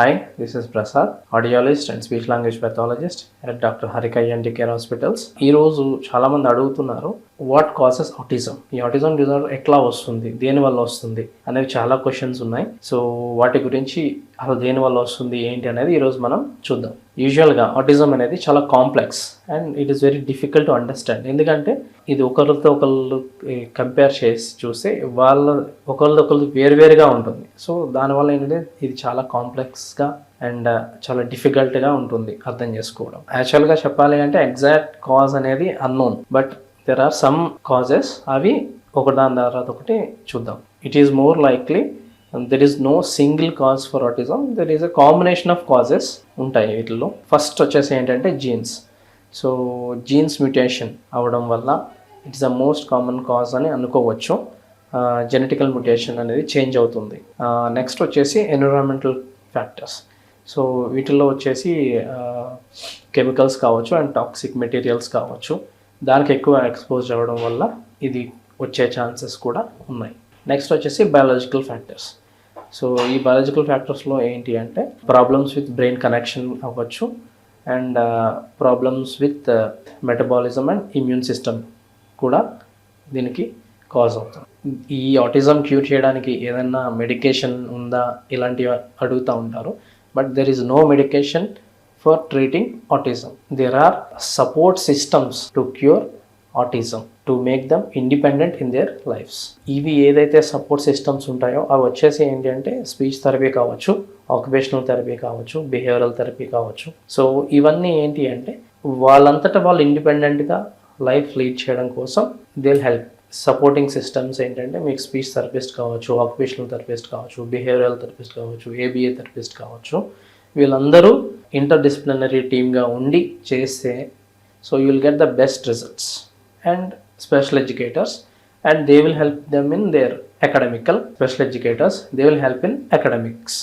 Hi, this is Prasad, audiologist and speech language pathologist at Dr. Harika ENT Care Hospitals. ఈ రోజు చాలా మంది అడుగుతున్నారు వాట్ కాసెస్ ఆటిజం, ఈ ఆటిజం డిజార్డర్ ఎట్లా వస్తుంది, దేని వల్ల వస్తుంది అనేవి చాలా క్వశ్చన్స్ ఉన్నాయి. సో వాటి గురించి అసలు దేని వల్ల వస్తుంది ఏంటి అనేది ఈరోజు మనం చూద్దాం. యూజువల్గా ఆటిజం అనేది చాలా complex and it is very difficult to understand. ఎందుకంటే ఇది ఒకరితో ఒకళ్ళు కంపేర్ చేసి చూస్తే ఒకరిది వేరువేరుగా ఉంటుంది. సో దానివల్ల ఏంటంటే ఇది చాలా కాంప్లెక్స్గా అండ్ చాలా డిఫికల్ట్గా ఉంటుంది అర్థం చేసుకోవడం. యాక్చువల్గా చెప్పాలి అంటే ఎగ్జాక్ట్ కాజ్ అనేది unknown, but there are some causes. అవి ఒకదాని తర్వాత ఒకటి చూద్దాం. It is more likely there is no single cause for autism, there is a combination of causes ఉంటాయి వీటిలో. ఫస్ట్ వచ్చేసి ఏంటంటే జీన్స్. సో జీన్స్ మ్యూటేషన్ అవ్వడం వల్ల it's the most common cause అని అనుకోవచ్చు. జెనెటికల్ మ్యూటేషన్ అనేది చేంజ్ అవుతుంది. నెక్స్ట్ వచ్చేసి ఎన్విరాన్మెంటల్ ఫ్యాక్టర్స్. సో వీటిల్లో వచ్చేసి కెమికల్స్ కావచ్చు అండ్ టాక్సిక్ మెటీరియల్స్ కావచ్చు, దానికి ఎక్కువ ఎక్స్పోజ్ అవ్వడం వల్ల ఇది వచ్చే ఛాన్సెస్ కూడా ఉన్నాయి. నెక్స్ట్ వచ్చేసి బయాలజికల్ ఫ్యాక్టర్స్. సో ఈ బయాలజికల్ ఫ్యాక్టర్స్లో ఏంటి అంటే ప్రాబ్లమ్స్ విత్ బ్రెయిన్ కనెక్షన్ అవ్వచ్చు and problems with metabolism and immune system కూడా దీనికి కాజ్ అవుతుంది. ఈ ఆటిజం క్యూర్ చేయడానికి ఏదైనా మెడికేషన్ ఉందా ఇలాంటివి అడుగుతూ ఉంటారు. But there is no medication for treating autism. There are support systems to cure autism to make them independent in their lives. ఇవి ఏదైతే సపోర్ట్ సిస్టమ్స్ ఉంటాయో అవి వచ్చేసి ఏంటి అంటే స్పీచ్ థెరపీ కావచ్చు, ఆక్యుపేషనల్ థెరపీ కావచ్చు, బిహేవియరల్ థెరపీ కావచ్చు. సో ఇవన్నీ ఏంటి అంటే వాళ్ళంతటా వాళ్ళు ఇండిపెండెంట్గా లైఫ్ లీడ్ చేయడం కోసం they will help. Supporting systems ఏంటంటే మీకు స్పీచ్ థెరపిస్ట్ కావచ్చు, ఆక్యుపేషనల్ థెరపిస్ట్ కావచ్చు, బిహేవియరల్ థెరపిస్ట్ కావచ్చు, ఏబిఏ థెరపిస్ట్ కావచ్చు. వీళ్ళందరూ ఇంటర్డిసిప్లినరీ టీమ్గా ఉండి చేస్తే so you will get the best results. And special educators and they will help them in their academical. Special educators, they will help in academics.